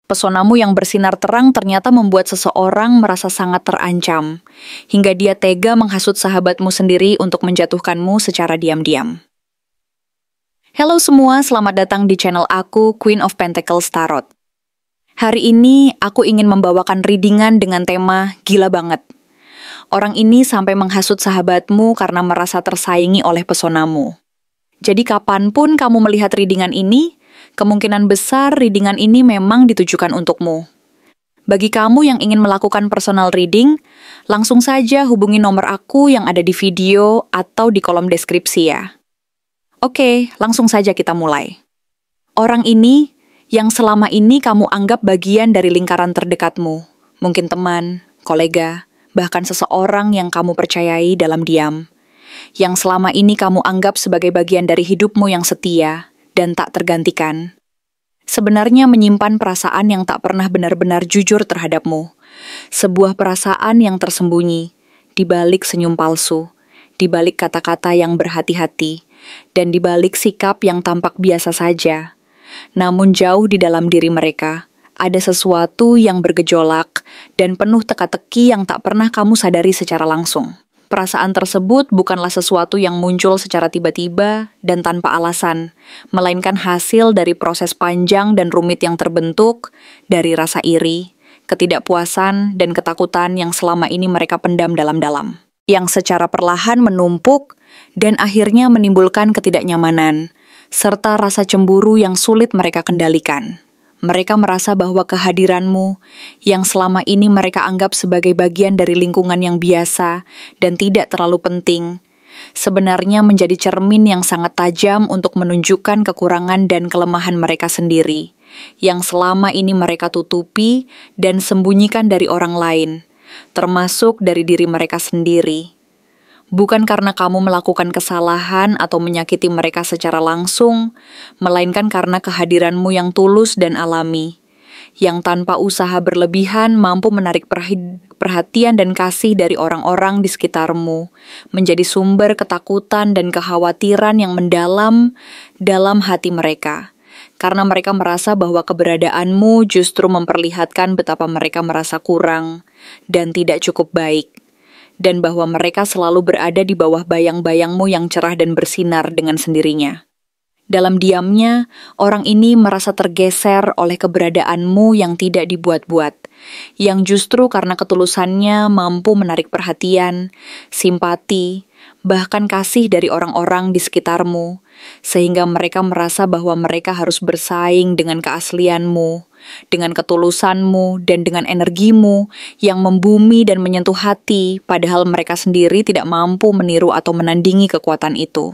Pesonamu yang bersinar terang ternyata membuat seseorang merasa sangat terancam, hingga dia tega menghasut sahabatmu sendiri untuk menjatuhkanmu secara diam-diam. Halo semua, selamat datang di channel aku, Queen of Pentacles Tarot. Hari ini aku ingin membawakan readingan dengan tema gila banget. Orang ini sampai menghasut sahabatmu karena merasa tersaingi oleh pesonamu. Jadi kapanpun kamu melihat readingan ini, kemungkinan besar readingan ini memang ditujukan untukmu. Bagi kamu yang ingin melakukan personal reading, langsung saja hubungi nomor aku yang ada di video atau di kolom deskripsi ya. Oke, langsung saja kita mulai. Orang ini yang selama ini kamu anggap bagian dari lingkaran terdekatmu, mungkin teman, kolega, bahkan seseorang yang kamu percayai dalam diam, yang selama ini kamu anggap sebagai bagian dari hidupmu yang setia dan tak tergantikan, sebenarnya menyimpan perasaan yang tak pernah benar-benar jujur terhadapmu. Sebuah perasaan yang tersembunyi, di balik senyum palsu, di balik kata-kata yang berhati-hati, dan di balik sikap yang tampak biasa saja. Namun jauh di dalam diri mereka, ada sesuatu yang bergejolak dan penuh teka-teki yang tak pernah kamu sadari secara langsung. Perasaan tersebut bukanlah sesuatu yang muncul secara tiba-tiba dan tanpa alasan, melainkan hasil dari proses panjang dan rumit yang terbentuk dari rasa iri, ketidakpuasan, dan ketakutan yang selama ini mereka pendam dalam-dalam, yang secara perlahan menumpuk dan akhirnya menimbulkan ketidaknyamanan, serta rasa cemburu yang sulit mereka kendalikan. Mereka merasa bahwa kehadiranmu, yang selama ini mereka anggap sebagai bagian dari lingkungan yang biasa dan tidak terlalu penting, sebenarnya menjadi cermin yang sangat tajam untuk menunjukkan kekurangan dan kelemahan mereka sendiri, yang selama ini mereka tutupi dan sembunyikan dari orang lain, termasuk dari diri mereka sendiri. Bukan karena kamu melakukan kesalahan atau menyakiti mereka secara langsung, melainkan karena kehadiranmu yang tulus dan alami, yang tanpa usaha berlebihan mampu menarik perhatian dan kasih dari orang-orang di sekitarmu, menjadi sumber ketakutan dan kekhawatiran yang mendalam dalam hati mereka. Karena mereka merasa bahwa keberadaanmu justru memperlihatkan betapa mereka merasa kurang dan tidak cukup baik, dan bahwa mereka selalu berada di bawah bayang-bayangmu yang cerah dan bersinar dengan sendirinya. Dalam diamnya, orang ini merasa tergeser oleh keberadaanmu yang tidak dibuat-buat, yang justru karena ketulusannya mampu menarik perhatian, simpati, bahkan kasih dari orang-orang di sekitarmu, sehingga mereka merasa bahwa mereka harus bersaing dengan keaslianmu, dengan ketulusanmu dan dengan energimu yang membumi dan menyentuh hati, padahal mereka sendiri tidak mampu meniru atau menandingi kekuatan itu.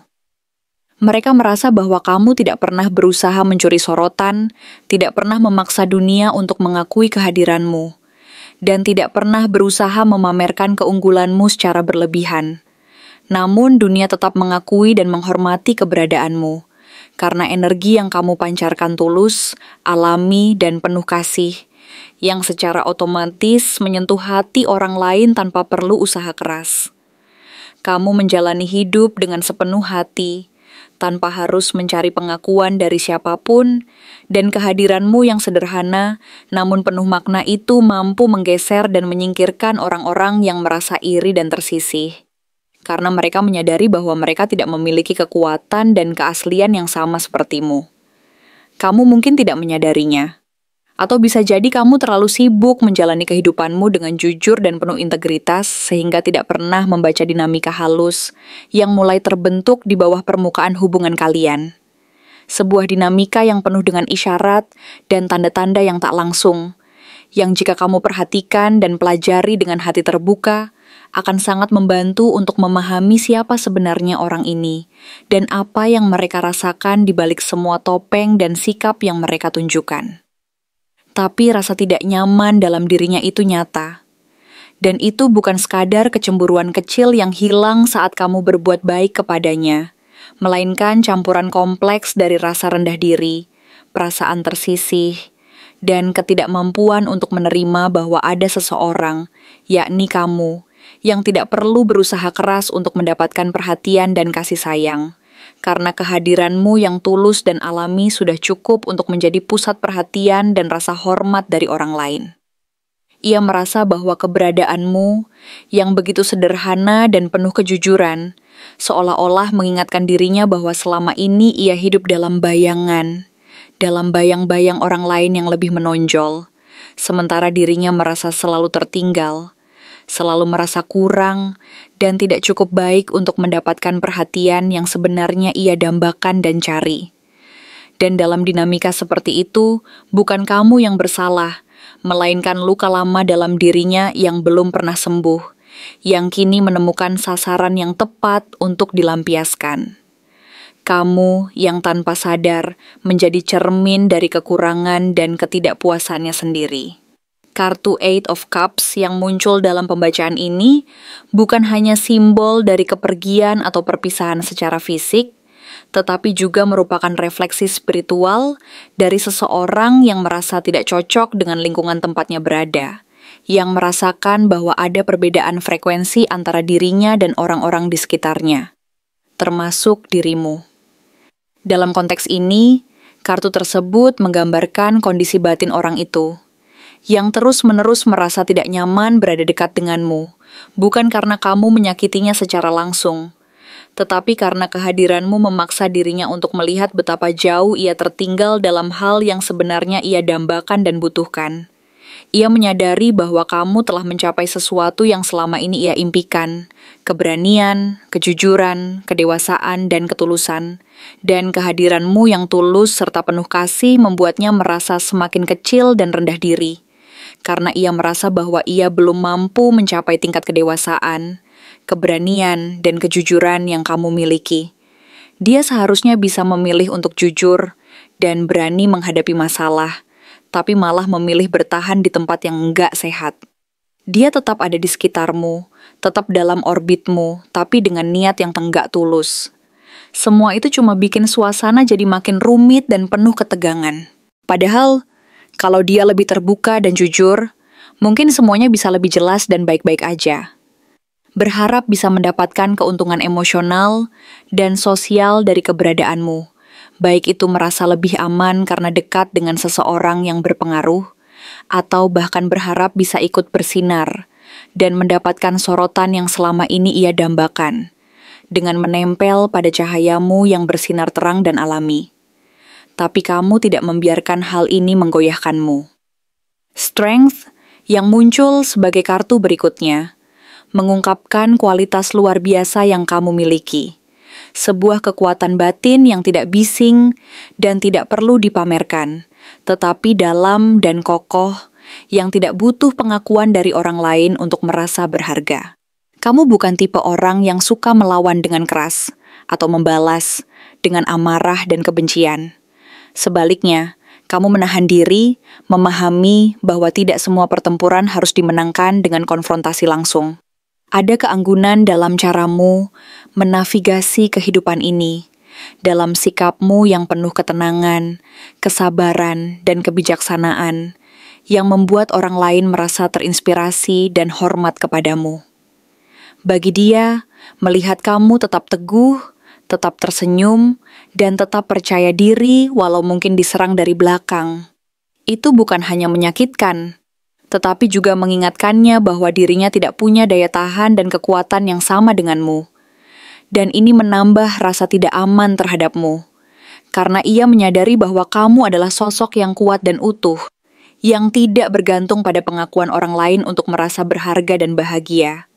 Mereka merasa bahwa kamu tidak pernah berusaha mencuri sorotan, tidak pernah memaksa dunia untuk mengakui kehadiranmu, dan tidak pernah berusaha memamerkan keunggulanmu secara berlebihan. Namun dunia tetap mengakui dan menghormati keberadaanmu, karena energi yang kamu pancarkan tulus, alami, dan penuh kasih, yang secara otomatis menyentuh hati orang lain tanpa perlu usaha keras. Kamu menjalani hidup dengan sepenuh hati, tanpa harus mencari pengakuan dari siapapun, dan kehadiranmu yang sederhana, namun penuh makna itu mampu menggeser dan menyingkirkan orang-orang yang merasa iri dan tersisih. Karena mereka menyadari bahwa mereka tidak memiliki kekuatan dan keaslian yang sama sepertimu. Kamu mungkin tidak menyadarinya. Atau bisa jadi kamu terlalu sibuk menjalani kehidupanmu dengan jujur dan penuh integritas sehingga tidak pernah membaca dinamika halus yang mulai terbentuk di bawah permukaan hubungan kalian. Sebuah dinamika yang penuh dengan isyarat dan tanda-tanda yang tak langsung, yang jika kamu perhatikan dan pelajari dengan hati terbuka, akan sangat membantu untuk memahami siapa sebenarnya orang ini dan apa yang mereka rasakan di balik semua topeng dan sikap yang mereka tunjukkan. Tapi rasa tidak nyaman dalam dirinya itu nyata. Dan itu bukan sekadar kecemburuan kecil yang hilang saat kamu berbuat baik kepadanya, melainkan campuran kompleks dari rasa rendah diri, perasaan tersisih, dan ketidakmampuan untuk menerima bahwa ada seseorang, yakni kamu, yang tidak perlu berusaha keras untuk mendapatkan perhatian dan kasih sayang, karena kehadiranmu yang tulus dan alami sudah cukup untuk menjadi pusat perhatian dan rasa hormat dari orang lain. Ia merasa bahwa keberadaanmu yang begitu sederhana dan penuh kejujuran, seolah-olah mengingatkan dirinya bahwa selama ini ia hidup dalam bayangan, dalam bayang-bayang orang lain yang lebih menonjol, sementara dirinya merasa selalu tertinggal, selalu merasa kurang, dan tidak cukup baik untuk mendapatkan perhatian yang sebenarnya ia dambakan dan cari. Dan dalam dinamika seperti itu, bukan kamu yang bersalah, melainkan luka lama dalam dirinya yang belum pernah sembuh, yang kini menemukan sasaran yang tepat untuk dilampiaskan. Kamu yang tanpa sadar menjadi cermin dari kekurangan dan ketidakpuasannya sendiri. Kartu Eight of Cups yang muncul dalam pembacaan ini bukan hanya simbol dari kepergian atau perpisahan secara fisik, tetapi juga merupakan refleksi spiritual dari seseorang yang merasa tidak cocok dengan lingkungan tempatnya berada, yang merasakan bahwa ada perbedaan frekuensi antara dirinya dan orang-orang di sekitarnya, termasuk dirimu. Dalam konteks ini, kartu tersebut menggambarkan kondisi batin orang itu, yang terus-menerus merasa tidak nyaman berada dekat denganmu, bukan karena kamu menyakitinya secara langsung, tetapi karena kehadiranmu memaksa dirinya untuk melihat betapa jauh ia tertinggal dalam hal yang sebenarnya ia dambakan dan butuhkan. Ia menyadari bahwa kamu telah mencapai sesuatu yang selama ini ia impikan, keberanian, kejujuran, kedewasaan, dan ketulusan, dan kehadiranmu yang tulus serta penuh kasih membuatnya merasa semakin kecil dan rendah diri, karena ia merasa bahwa ia belum mampu mencapai tingkat kedewasaan, keberanian, dan kejujuran yang kamu miliki. Dia seharusnya bisa memilih untuk jujur dan berani menghadapi masalah, tapi malah memilih bertahan di tempat yang enggak sehat. Dia tetap ada di sekitarmu, tetap dalam orbitmu, tapi dengan niat yang enggak tulus. Semua itu cuma bikin suasana jadi makin rumit dan penuh ketegangan. Padahal, kalau dia lebih terbuka dan jujur, mungkin semuanya bisa lebih jelas dan baik-baik aja. Berharap bisa mendapatkan keuntungan emosional dan sosial dari keberadaanmu, baik itu merasa lebih aman karena dekat dengan seseorang yang berpengaruh, atau bahkan berharap bisa ikut bersinar dan mendapatkan sorotan yang selama ini ia dambakan, dengan menempel pada cahayamu yang bersinar terang dan alami. Tapi kamu tidak membiarkan hal ini menggoyahkanmu. Strength yang muncul sebagai kartu berikutnya mengungkapkan kualitas luar biasa yang kamu miliki. Sebuah kekuatan batin yang tidak bising dan tidak perlu dipamerkan, tetapi dalam dan kokoh yang tidak butuh pengakuan dari orang lain untuk merasa berharga. Kamu bukan tipe orang yang suka melawan dengan keras atau membalas dengan amarah dan kebencian. Sebaliknya, kamu menahan diri, memahami bahwa tidak semua pertempuran harus dimenangkan dengan konfrontasi langsung. Ada keanggunan dalam caramu menavigasi kehidupan ini, dalam sikapmu yang penuh ketenangan, kesabaran, dan kebijaksanaan, yang membuat orang lain merasa terinspirasi dan hormat kepadamu. Bagi dia, melihat kamu tetap teguh, tetap tersenyum, dan tetap percaya diri walau mungkin diserang dari belakang, itu bukan hanya menyakitkan, tetapi juga mengingatkannya bahwa dirinya tidak punya daya tahan dan kekuatan yang sama denganmu. Dan ini menambah rasa tidak aman terhadapmu, karena ia menyadari bahwa kamu adalah sosok yang kuat dan utuh, yang tidak bergantung pada pengakuan orang lain untuk merasa berharga dan bahagia.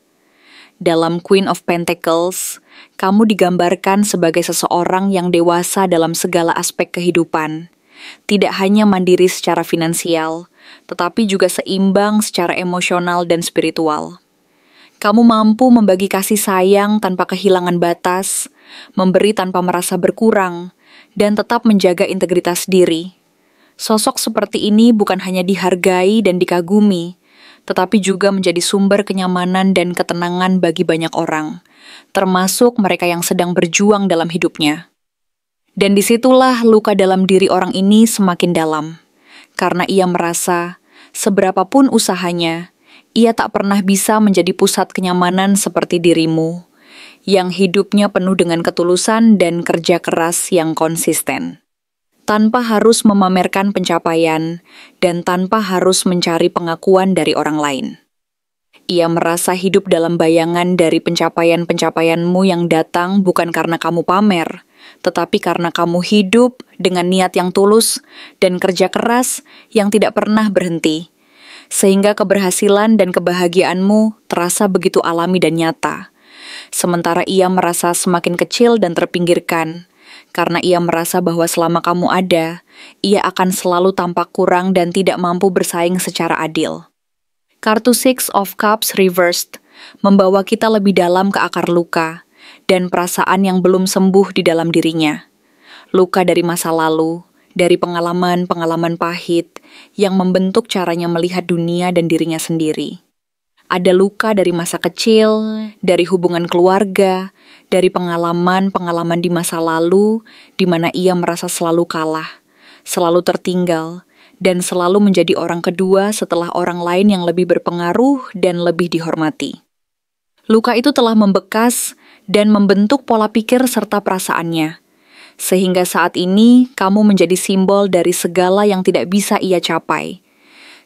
Dalam Queen of Pentacles, kamu digambarkan sebagai seseorang yang dewasa dalam segala aspek kehidupan, tidak hanya mandiri secara finansial, tetapi juga seimbang secara emosional dan spiritual. Kamu mampu membagi kasih sayang tanpa kehilangan batas, memberi tanpa merasa berkurang, dan tetap menjaga integritas diri. Sosok seperti ini bukan hanya dihargai dan dikagumi, tetapi juga menjadi sumber kenyamanan dan ketenangan bagi banyak orang, termasuk mereka yang sedang berjuang dalam hidupnya. Dan disitulah luka dalam diri orang ini semakin dalam, karena ia merasa, seberapapun usahanya, ia tak pernah bisa menjadi pusat kenyamanan seperti dirimu, yang hidupnya penuh dengan ketulusan dan kerja keras yang konsisten. Tanpa harus memamerkan pencapaian dan tanpa harus mencari pengakuan dari orang lain. Ia merasa hidup dalam bayangan dari pencapaian-pencapaianmu yang datang bukan karena kamu pamer, tetapi karena kamu hidup dengan niat yang tulus dan kerja keras yang tidak pernah berhenti, sehingga keberhasilan dan kebahagiaanmu terasa begitu alami dan nyata. Sementara ia merasa semakin kecil dan terpinggirkan, karena ia merasa bahwa selama kamu ada, ia akan selalu tampak kurang dan tidak mampu bersaing secara adil. Kartu Six of Cups Reversed membawa kita lebih dalam ke akar luka dan perasaan yang belum sembuh di dalam dirinya. Luka dari masa lalu, dari pengalaman-pengalaman pahit yang membentuk caranya melihat dunia dan dirinya sendiri. Ada luka dari masa kecil, dari hubungan keluarga, dari pengalaman-pengalaman di masa lalu di mana ia merasa selalu kalah, selalu tertinggal, dan selalu menjadi orang kedua setelah orang lain yang lebih berpengaruh dan lebih dihormati. Luka itu telah membekas dan membentuk pola pikir serta perasaannya, sehingga saat ini kamu menjadi simbol dari segala yang tidak bisa ia capai.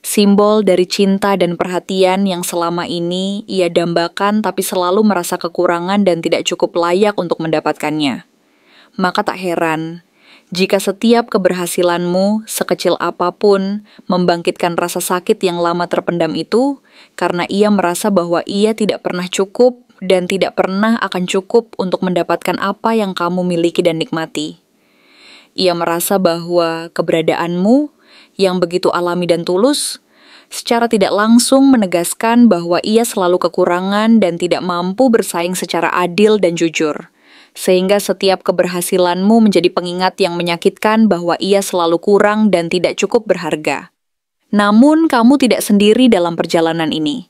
Simbol dari cinta dan perhatian yang selama ini ia dambakan tapi selalu merasa kekurangan dan tidak cukup layak untuk mendapatkannya. Maka tak heran jika setiap keberhasilanmu, sekecil apapun, membangkitkan rasa sakit yang lama terpendam itu, karena ia merasa bahwa ia tidak pernah cukup dan tidak pernah akan cukup untuk mendapatkan apa yang kamu miliki dan nikmati. Ia merasa bahwa keberadaanmu, yang begitu alami dan tulus, secara tidak langsung menegaskan bahwa ia selalu kekurangan dan tidak mampu bersaing secara adil dan jujur. Sehingga setiap keberhasilanmu menjadi pengingat yang menyakitkan bahwa ia selalu kurang dan tidak cukup berharga. Namun, kamu tidak sendiri dalam perjalanan ini.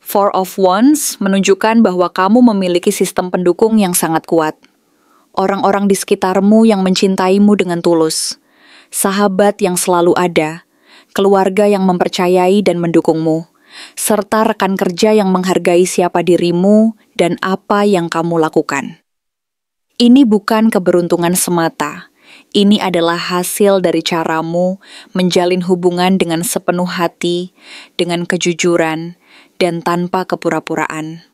Four of Wands menunjukkan bahwa kamu memiliki sistem pendukung yang sangat kuat. Orang-orang di sekitarmu yang mencintaimu dengan tulus. Sahabat yang selalu ada. Keluarga yang mempercayai dan mendukungmu. Serta rekan kerja yang menghargai siapa dirimu dan apa yang kamu lakukan. Ini bukan keberuntungan semata. Ini adalah hasil dari caramu menjalin hubungan dengan sepenuh hati, dengan kejujuran, dan tanpa kepura-puraan.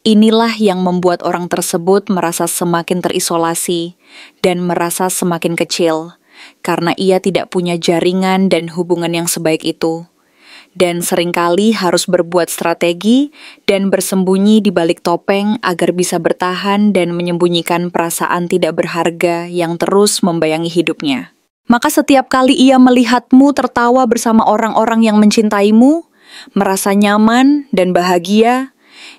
Inilah yang membuat orang tersebut merasa semakin terisolasi dan merasa semakin kecil, karena ia tidak punya jaringan dan hubungan yang sebaik itu. Dan seringkali harus berbuat strategi dan bersembunyi di balik topeng agar bisa bertahan dan menyembunyikan perasaan tidak berharga yang terus membayangi hidupnya. Maka setiap kali ia melihatmu tertawa bersama orang-orang yang mencintaimu, merasa nyaman dan bahagia,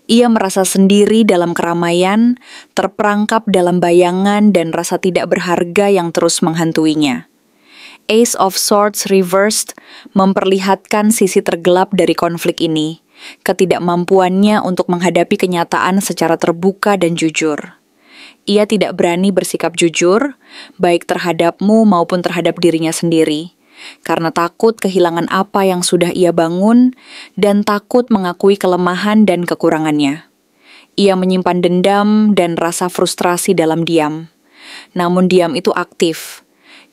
ia merasa sendiri dalam keramaian, terperangkap dalam bayangan dan rasa tidak berharga yang terus menghantuinya. Ace of Swords Reversed memperlihatkan sisi tergelap dari konflik ini, ketidakmampuannya untuk menghadapi kenyataan secara terbuka dan jujur. Ia tidak berani bersikap jujur, baik terhadapmu maupun terhadap dirinya sendiri, karena takut kehilangan apa yang sudah ia bangun dan takut mengakui kelemahan dan kekurangannya. Ia menyimpan dendam dan rasa frustrasi dalam diam. Namun diam itu aktif.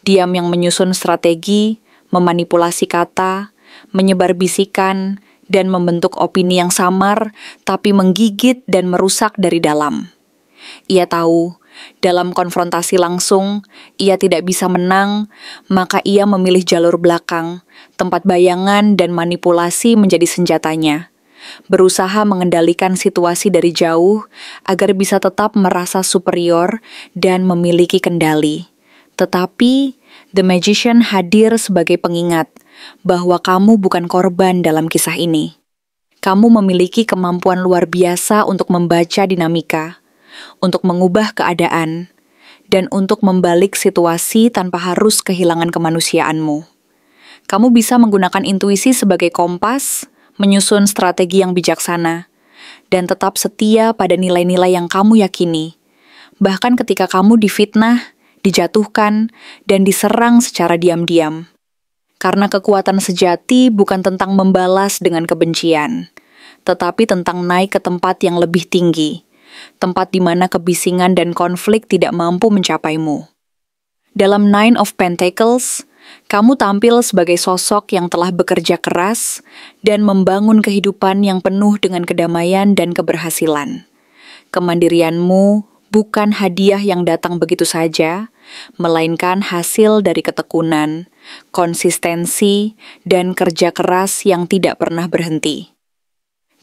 Diam yang menyusun strategi, memanipulasi kata, menyebar bisikan, dan membentuk opini yang samar, tapi menggigit dan merusak dari dalam. Ia tahu, dalam konfrontasi langsung, ia tidak bisa menang, maka ia memilih jalur belakang, tempat bayangan dan manipulasi menjadi senjatanya. Berusaha mengendalikan situasi dari jauh, agar bisa tetap merasa superior dan memiliki kendali. Tetapi, The Magician hadir sebagai pengingat bahwa kamu bukan korban dalam kisah ini. Kamu memiliki kemampuan luar biasa untuk membaca dinamika, untuk mengubah keadaan, dan untuk membalik situasi tanpa harus kehilangan kemanusiaanmu. Kamu bisa menggunakan intuisi sebagai kompas, menyusun strategi yang bijaksana, dan tetap setia pada nilai-nilai yang kamu yakini, bahkan ketika kamu difitnah, dijatuhkan, dan diserang secara diam-diam. Karena kekuatan sejati bukan tentang membalas dengan kebencian, tetapi tentang naik ke tempat yang lebih tinggi, tempat di mana kebisingan dan konflik tidak mampu mencapaimu. Dalam Nine of Pentacles, kamu tampil sebagai sosok yang telah bekerja keras dan membangun kehidupan yang penuh dengan kedamaian dan keberhasilan. Kemandirianmu bukan hadiah yang datang begitu saja, melainkan hasil dari ketekunan, konsistensi, dan kerja keras yang tidak pernah berhenti.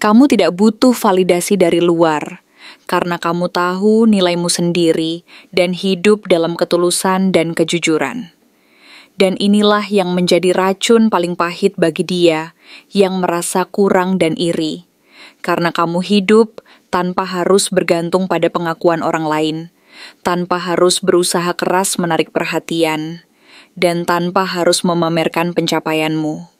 Kamu tidak butuh validasi dari luar, karena kamu tahu nilaimu sendiri dan hidup dalam ketulusan dan kejujuran. Dan inilah yang menjadi racun paling pahit bagi dia yang merasa kurang dan iri, karena kamu hidup tanpa harus bergantung pada pengakuan orang lain, tanpa harus berusaha keras menarik perhatian, dan tanpa harus memamerkan pencapaianmu.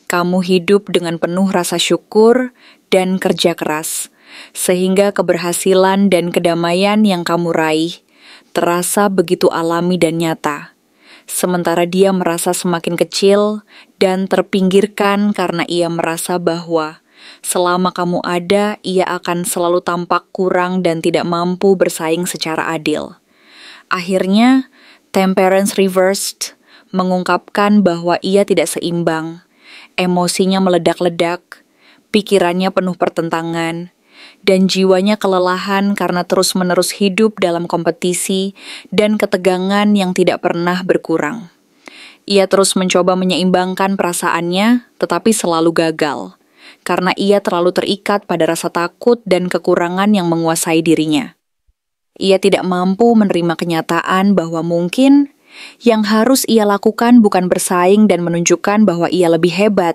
Kamu hidup dengan penuh rasa syukur dan kerja keras, sehingga keberhasilan dan kedamaian yang kamu raih terasa begitu alami dan nyata. Sementara dia merasa semakin kecil dan terpinggirkan karena ia merasa bahwa selama kamu ada, ia akan selalu tampak kurang dan tidak mampu bersaing secara adil. Akhirnya, Temperance Reversed mengungkapkan bahwa ia tidak seimbang. Emosinya meledak-ledak, pikirannya penuh pertentangan, dan jiwanya kelelahan karena terus-menerus hidup dalam kompetisi dan ketegangan yang tidak pernah berkurang. Ia terus mencoba menyeimbangkan perasaannya, tetapi selalu gagal, karena ia terlalu terikat pada rasa takut dan kekurangan yang menguasai dirinya. Ia tidak mampu menerima kenyataan bahwa mungkin yang harus ia lakukan bukan bersaing dan menunjukkan bahwa ia lebih hebat,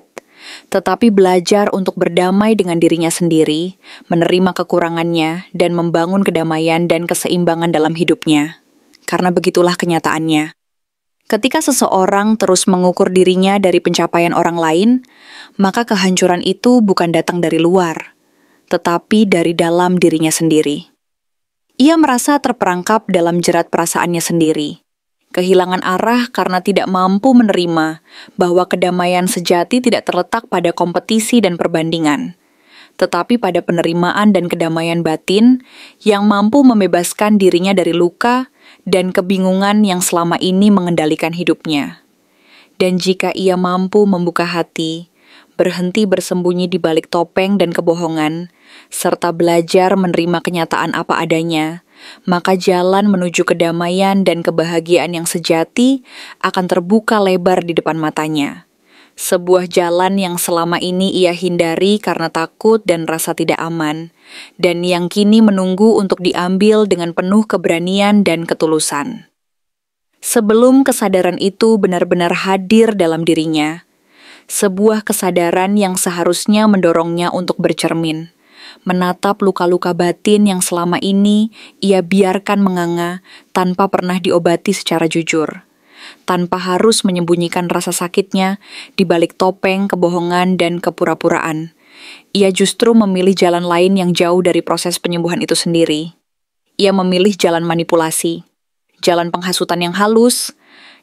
tetapi belajar untuk berdamai dengan dirinya sendiri, menerima kekurangannya, dan membangun kedamaian dan keseimbangan dalam hidupnya. Karena begitulah kenyataannya. Ketika seseorang terus mengukur dirinya dari pencapaian orang lain, maka kehancuran itu bukan datang dari luar, tetapi dari dalam dirinya sendiri. Ia merasa terperangkap dalam jerat perasaannya sendiri. Kehilangan arah karena tidak mampu menerima bahwa kedamaian sejati tidak terletak pada kompetisi dan perbandingan, tetapi pada penerimaan dan kedamaian batin yang mampu membebaskan dirinya dari luka dan kebingungan yang selama ini mengendalikan hidupnya. Dan jika ia mampu membuka hati, berhenti bersembunyi di balik topeng dan kebohongan, serta belajar menerima kenyataan apa adanya, maka jalan menuju kedamaian dan kebahagiaan yang sejati akan terbuka lebar di depan matanya. Sebuah jalan yang selama ini ia hindari karena takut dan rasa tidak aman, dan yang kini menunggu untuk diambil dengan penuh keberanian dan ketulusan. Sebelum kesadaran itu benar-benar hadir dalam dirinya, sebuah kesadaran yang seharusnya mendorongnya untuk bercermin, menatap luka-luka batin yang selama ini ia biarkan menganga tanpa pernah diobati secara jujur, tanpa harus menyembunyikan rasa sakitnya di balik topeng, kebohongan, dan kepura-puraan. Ia justru memilih jalan lain yang jauh dari proses penyembuhan itu sendiri. Ia memilih jalan manipulasi, jalan penghasutan yang halus,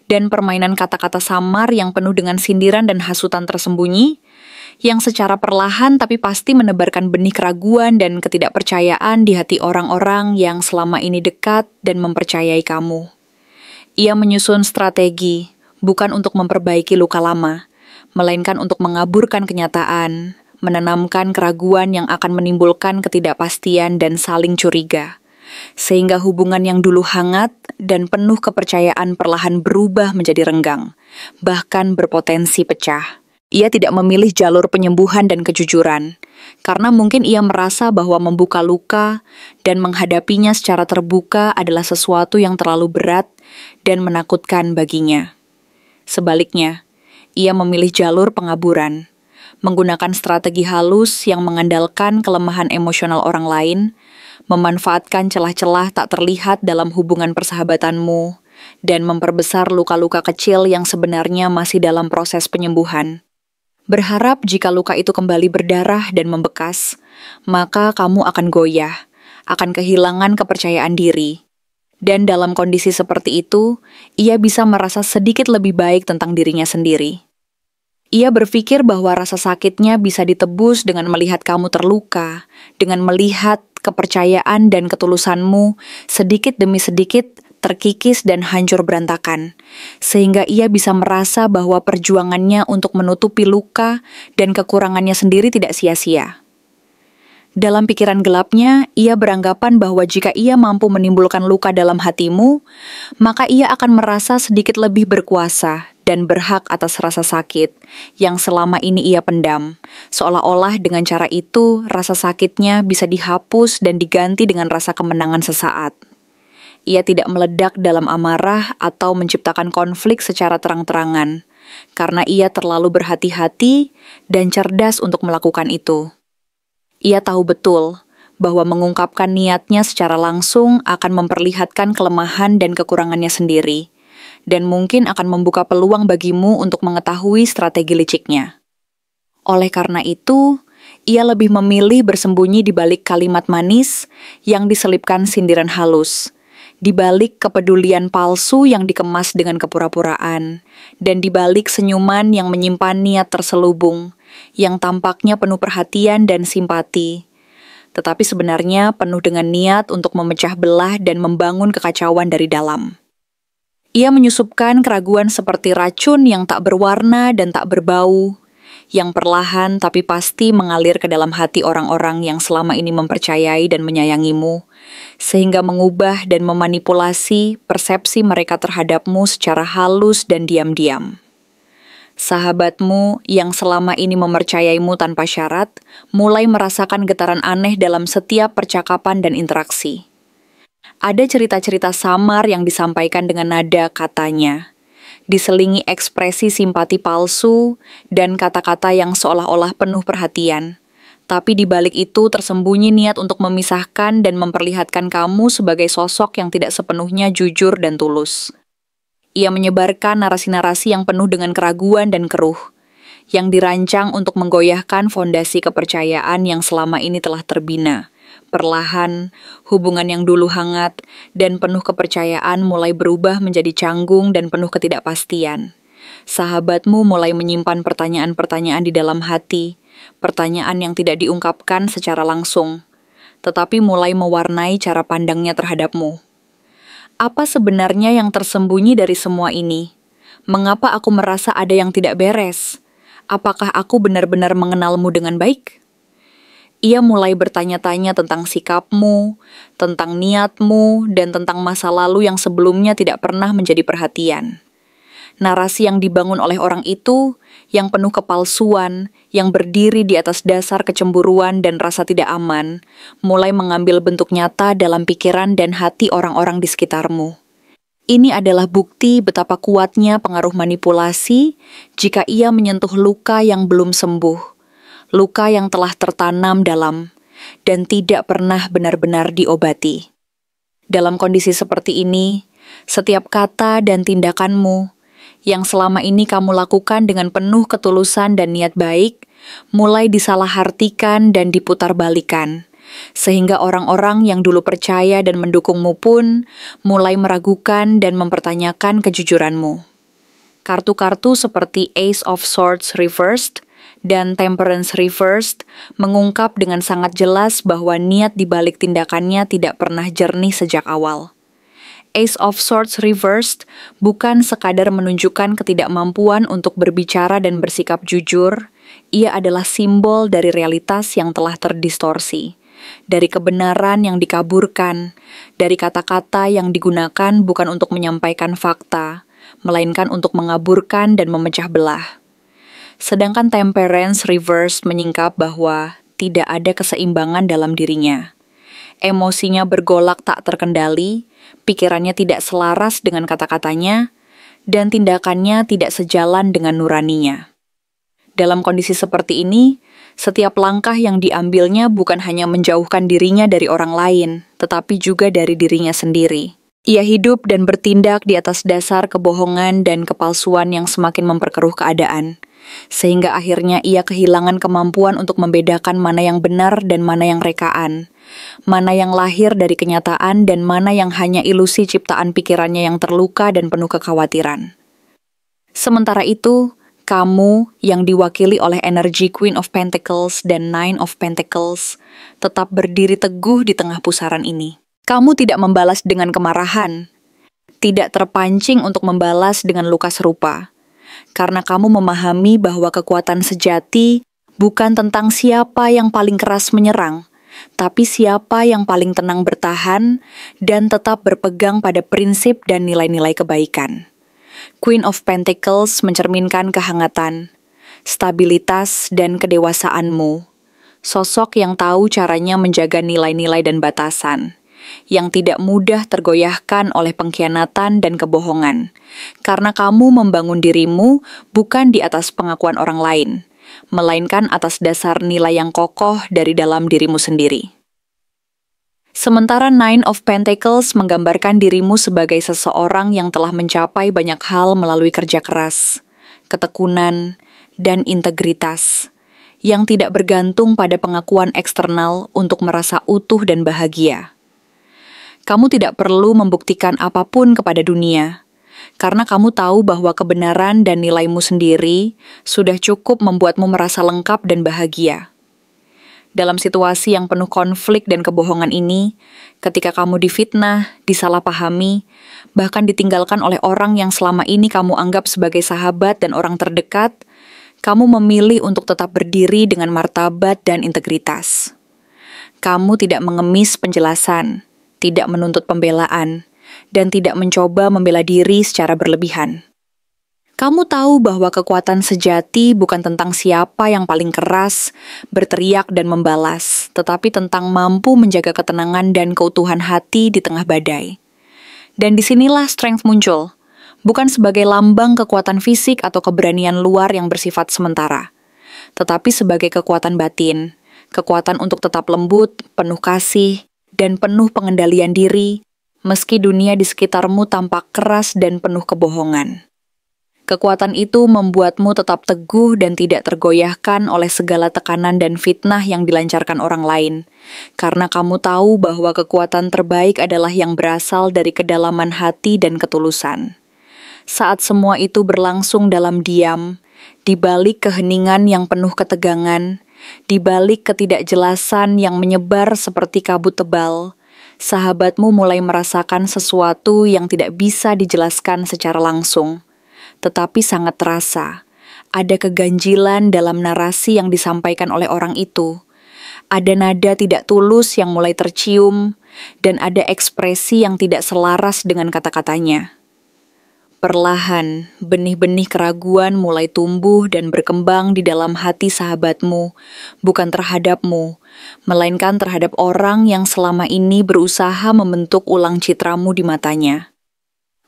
dan permainan kata-kata samar yang penuh dengan sindiran dan hasutan tersembunyi, yang secara perlahan tapi pasti menebarkan benih keraguan dan ketidakpercayaan di hati orang-orang yang selama ini dekat dan mempercayai kamu. Ia menyusun strategi, bukan untuk memperbaiki luka lama, melainkan untuk mengaburkan kenyataan, menanamkan keraguan yang akan menimbulkan ketidakpastian dan saling curiga, sehingga hubungan yang dulu hangat dan penuh kepercayaan perlahan berubah menjadi renggang, bahkan berpotensi pecah. Ia tidak memilih jalur penyembuhan dan kejujuran, karena mungkin ia merasa bahwa membuka luka dan menghadapinya secara terbuka adalah sesuatu yang terlalu berat dan menakutkan baginya. Sebaliknya, ia memilih jalur pengaburan, menggunakan strategi halus yang mengandalkan kelemahan emosional orang lain, memanfaatkan celah-celah tak terlihat dalam hubungan persahabatanmu, dan memperbesar luka-luka kecil yang sebenarnya masih dalam proses penyembuhan. Berharap jika luka itu kembali berdarah dan membekas, maka kamu akan goyah, akan kehilangan kepercayaan diri. Dan dalam kondisi seperti itu, ia bisa merasa sedikit lebih baik tentang dirinya sendiri. Ia berpikir bahwa rasa sakitnya bisa ditebus dengan melihat kamu terluka, dengan melihat kepercayaan, dan ketulusanmu sedikit demi sedikit terkikis dan hancur berantakan, sehingga ia bisa merasa bahwa perjuangannya untuk menutupi luka dan kekurangannya sendiri tidak sia-sia. Dalam pikiran gelapnya, ia beranggapan bahwa jika ia mampu menimbulkan luka dalam hatimu, maka ia akan merasa sedikit lebih berkuasa dan berhak atas rasa sakit yang selama ini ia pendam, seolah-olah dengan cara itu rasa sakitnya bisa dihapus dan diganti dengan rasa kemenangan sesaat. Ia tidak meledak dalam amarah atau menciptakan konflik secara terang-terangan, karena ia terlalu berhati-hati dan cerdas untuk melakukan itu. Ia tahu betul bahwa mengungkapkan niatnya secara langsung akan memperlihatkan kelemahan dan kekurangannya sendiri, dan mungkin akan membuka peluang bagimu untuk mengetahui strategi liciknya. Oleh karena itu, ia lebih memilih bersembunyi di balik kalimat manis yang diselipkan sindiran halus, di balik kepedulian palsu yang dikemas dengan kepura-puraan, dan di balik senyuman yang menyimpan niat terselubung, yang tampaknya penuh perhatian dan simpati, tetapi sebenarnya penuh dengan niat untuk memecah belah dan membangun kekacauan dari dalam. Ia menyusupkan keraguan seperti racun yang tak berwarna dan tak berbau, yang perlahan tapi pasti mengalir ke dalam hati orang-orang yang selama ini mempercayai dan menyayangimu, sehingga mengubah dan memanipulasi persepsi mereka terhadapmu secara halus dan diam-diam. Sahabatmu yang selama ini mempercayaimu tanpa syarat, mulai merasakan getaran aneh dalam setiap percakapan dan interaksi. Ada cerita-cerita samar yang disampaikan dengan nada katanya, diselingi ekspresi simpati palsu dan kata-kata yang seolah-olah penuh perhatian. Tapi di balik itu tersembunyi niat untuk memisahkan dan memperlihatkan kamu sebagai sosok yang tidak sepenuhnya jujur dan tulus. Ia menyebarkan narasi-narasi yang penuh dengan keraguan dan keruh, yang dirancang untuk menggoyahkan fondasi kepercayaan yang selama ini telah terbina. Perlahan, hubungan yang dulu hangat dan penuh kepercayaan mulai berubah menjadi canggung dan penuh ketidakpastian. Sahabatmu mulai menyimpan pertanyaan-pertanyaan di dalam hati, pertanyaan yang tidak diungkapkan secara langsung, tetapi mulai mewarnai cara pandangnya terhadapmu. Apa sebenarnya yang tersembunyi dari semua ini? Mengapa aku merasa ada yang tidak beres? Apakah aku benar-benar mengenalmu dengan baik? Ia mulai bertanya-tanya tentang sikapmu, tentang niatmu, dan tentang masa lalu yang sebelumnya tidak pernah menjadi perhatian. Narasi yang dibangun oleh orang itu, yang penuh kepalsuan, yang berdiri di atas dasar kecemburuan dan rasa tidak aman, mulai mengambil bentuk nyata dalam pikiran dan hati orang-orang di sekitarmu. Ini adalah bukti betapa kuatnya pengaruh manipulasi jika ia menyentuh luka yang belum sembuh, luka yang telah tertanam dalam, dan tidak pernah benar-benar diobati. Dalam kondisi seperti ini, setiap kata dan tindakanmu yang selama ini kamu lakukan dengan penuh ketulusan dan niat baik, mulai disalahartikan dan diputarбalikan, sehingga orang-orang yang dulu percaya dan mendukungmu pun mulai meragukan dan mempertanyakan kejujuranmu. Kartu-kartu seperti Ace of Swords Reversed dan Temperance Reversed mengungkap dengan sangat jelas bahwa niat di balik tindakannya tidak pernah jernih sejak awal. Ace of Swords Reversed bukan sekadar menunjukkan ketidakmampuan untuk berbicara dan bersikap jujur, ia adalah simbol dari realitas yang telah terdistorsi, dari kebenaran yang dikaburkan, dari kata-kata yang digunakan bukan untuk menyampaikan fakta, melainkan untuk mengaburkan dan memecah belah. Sedangkan Temperance Reversed menyingkap bahwa tidak ada keseimbangan dalam dirinya. Emosinya bergolak tak terkendali, pikirannya tidak selaras dengan kata-katanya, dan tindakannya tidak sejalan dengan nuraninya. Dalam kondisi seperti ini, setiap langkah yang diambilnya bukan hanya menjauhkan dirinya dari orang lain, tetapi juga dari dirinya sendiri. Ia hidup dan bertindak di atas dasar kebohongan dan kepalsuan yang semakin memperkeruh keadaan, sehingga akhirnya ia kehilangan kemampuan untuk membedakan mana yang benar dan mana yang rekaan, mana yang lahir dari kenyataan dan mana yang hanya ilusi ciptaan pikirannya yang terluka dan penuh kekhawatiran. Sementara itu, Kamu yang diwakili oleh energi Queen of Pentacles dan Nine of Pentacles tetap berdiri teguh di tengah pusaran ini. Kamu tidak membalas dengan kemarahan, tidak terpancing untuk membalas dengan luka serupa, karena kamu memahami bahwa kekuatan sejati bukan tentang siapa yang paling keras menyerang, tapi siapa yang paling tenang bertahan dan tetap berpegang pada prinsip dan nilai-nilai kebaikan. Queen of Pentacles mencerminkan kehangatan, stabilitas, dan kedewasaanmu. Sosok yang tahu caranya menjaga nilai-nilai dan batasan, yang tidak mudah tergoyahkan oleh pengkhianatan dan kebohongan, karena kamu membangun dirimu bukan di atas pengakuan orang lain, melainkan atas dasar nilai yang kokoh dari dalam dirimu sendiri. Sementara Nine of Pentacles menggambarkan dirimu sebagai seseorang yang telah mencapai banyak hal melalui kerja keras, ketekunan, dan integritas, yang tidak bergantung pada pengakuan eksternal untuk merasa utuh dan bahagia. Kamu tidak perlu membuktikan apapun kepada dunia, karena kamu tahu bahwa kebenaran dan nilaimu sendiri sudah cukup membuatmu merasa lengkap dan bahagia. Dalam situasi yang penuh konflik dan kebohongan ini, ketika kamu difitnah, disalahpahami, bahkan ditinggalkan oleh orang yang selama ini kamu anggap sebagai sahabat dan orang terdekat, kamu memilih untuk tetap berdiri dengan martabat dan integritas. Kamu tidak mengemis penjelasan, tidak menuntut pembelaan, dan tidak mencoba membela diri secara berlebihan. Kamu tahu bahwa kekuatan sejati bukan tentang siapa yang paling keras, berteriak dan membalas, tetapi tentang mampu menjaga ketenangan dan keutuhan hati di tengah badai. Dan disinilah strength muncul, bukan sebagai lambang kekuatan fisik atau keberanian luar yang bersifat sementara, tetapi sebagai kekuatan batin, kekuatan untuk tetap lembut, penuh kasih, dan penuh pengendalian diri, meski dunia di sekitarmu tampak keras dan penuh kebohongan. Kekuatan itu membuatmu tetap teguh dan tidak tergoyahkan oleh segala tekanan dan fitnah yang dilancarkan orang lain, karena kamu tahu bahwa kekuatan terbaik adalah yang berasal dari kedalaman hati dan ketulusan. Saat semua itu berlangsung dalam diam, di balik keheningan yang penuh ketegangan, di balik ketidakjelasan yang menyebar seperti kabut tebal, sahabatmu mulai merasakan sesuatu yang tidak bisa dijelaskan secara langsung. Tetapi sangat terasa, ada keganjilan dalam narasi yang disampaikan oleh orang itu. Ada nada tidak tulus yang mulai tercium, dan ada ekspresi yang tidak selaras dengan kata-katanya. Perlahan, benih-benih keraguan mulai tumbuh dan berkembang di dalam hati sahabatmu, bukan terhadapmu, melainkan terhadap orang yang selama ini berusaha membentuk ulang citramu di matanya.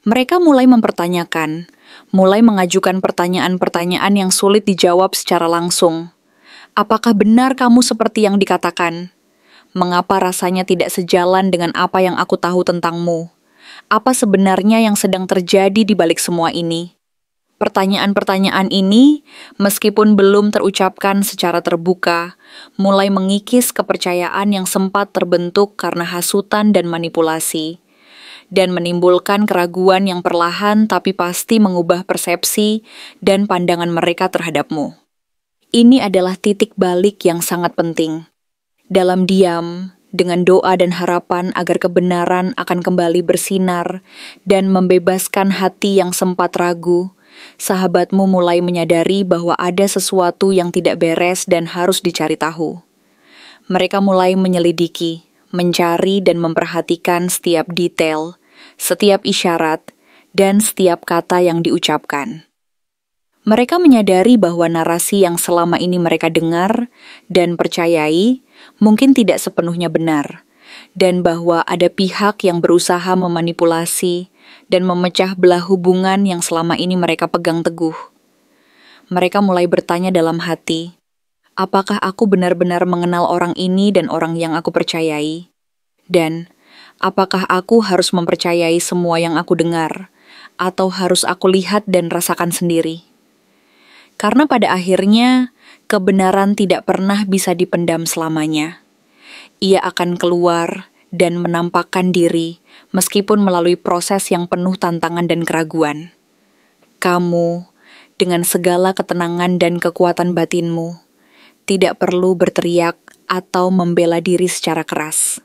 Mereka mulai mempertanyakan, mulai mengajukan pertanyaan-pertanyaan yang sulit dijawab secara langsung. Apakah benar kamu seperti yang dikatakan? Mengapa rasanya tidak sejalan dengan apa yang aku tahu tentangmu? Apa sebenarnya yang sedang terjadi di balik semua ini? Pertanyaan-pertanyaan ini, meskipun belum terucapkan secara terbuka, mulai mengikis kepercayaan yang sempat terbentuk karena hasutan dan manipulasi, dan menimbulkan keraguan yang perlahan tapi pasti mengubah persepsi dan pandangan mereka terhadapmu. Ini adalah titik balik yang sangat penting. Dalam diam, dengan doa dan harapan agar kebenaran akan kembali bersinar dan membebaskan hati yang sempat ragu, sahabatmu mulai menyadari bahwa ada sesuatu yang tidak beres dan harus dicari tahu. Mereka mulai menyelidiki, mencari dan memperhatikan setiap detail, setiap isyarat, dan setiap kata yang diucapkan. Mereka menyadari bahwa narasi yang selama ini mereka dengar dan percayai mungkin tidak sepenuhnya benar, dan bahwa ada pihak yang berusaha memanipulasi dan memecah belah hubungan yang selama ini mereka pegang teguh. Mereka mulai bertanya dalam hati, apakah aku benar-benar mengenal orang ini dan orang yang aku percayai? Dan apakah aku harus mempercayai semua yang aku dengar, atau harus aku lihat dan rasakan sendiri? Karena pada akhirnya, kebenaran tidak pernah bisa dipendam selamanya. Ia akan keluar dan menampakkan diri, meskipun melalui proses yang penuh tantangan dan keraguan. Kamu dengan segala ketenangan dan kekuatan batinmu. Tidak perlu berteriak atau membela diri secara keras.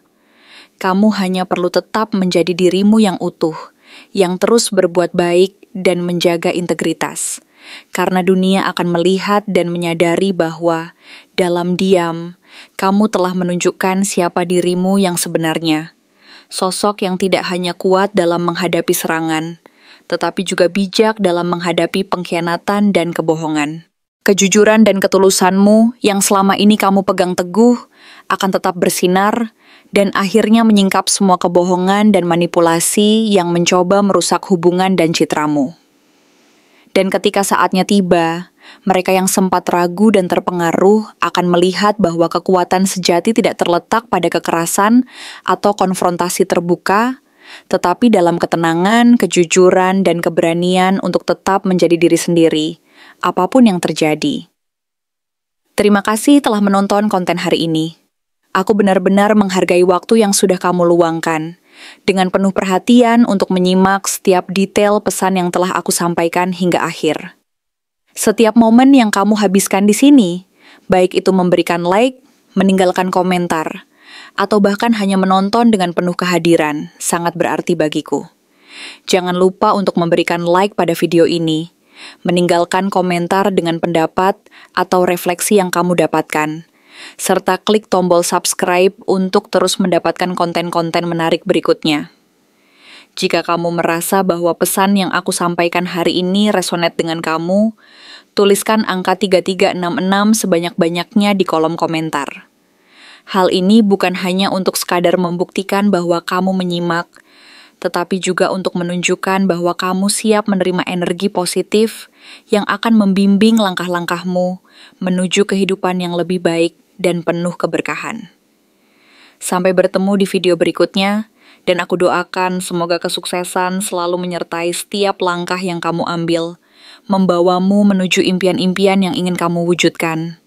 Kamu hanya perlu tetap menjadi dirimu yang utuh, yang terus berbuat baik dan menjaga integritas. Karena dunia akan melihat dan menyadari bahwa dalam diam, kamu telah menunjukkan siapa dirimu yang sebenarnya. Sosok yang tidak hanya kuat dalam menghadapi serangan, tetapi juga bijak dalam menghadapi pengkhianatan dan kebohongan. Kejujuran dan ketulusanmu yang selama ini kamu pegang teguh akan tetap bersinar dan akhirnya menyingkap semua kebohongan dan manipulasi yang mencoba merusak hubungan dan citramu. Dan ketika saatnya tiba, mereka yang sempat ragu dan terpengaruh akan melihat bahwa kekuatan sejati tidak terletak pada kekerasan atau konfrontasi terbuka, tetapi dalam ketenangan, kejujuran, dan keberanian untuk tetap menjadi diri sendiri, apapun yang terjadi. Terima kasih telah menonton konten hari ini. Aku benar-benar menghargai waktu yang sudah kamu luangkan, dengan penuh perhatian untuk menyimak setiap detail pesan yang telah aku sampaikan hingga akhir. Setiap momen yang kamu habiskan di sini, baik itu memberikan like, meninggalkan komentar, atau bahkan hanya menonton dengan penuh kehadiran, sangat berarti bagiku. Jangan lupa untuk memberikan like pada video ini, meninggalkan komentar dengan pendapat atau refleksi yang kamu dapatkan, serta klik tombol subscribe untuk terus mendapatkan konten-konten menarik berikutnya. Jika kamu merasa bahwa pesan yang aku sampaikan hari ini resonate dengan kamu, tuliskan angka 3366 sebanyak-banyaknya di kolom komentar. Hal ini bukan hanya untuk sekadar membuktikan bahwa kamu menyimak, tetapi juga untuk menunjukkan bahwa kamu siap menerima energi positif yang akan membimbing langkah-langkahmu menuju kehidupan yang lebih baik dan penuh keberkahan. Sampai bertemu di video berikutnya, dan aku doakan semoga kesuksesan selalu menyertai setiap langkah yang kamu ambil, membawamu menuju impian-impian yang ingin kamu wujudkan.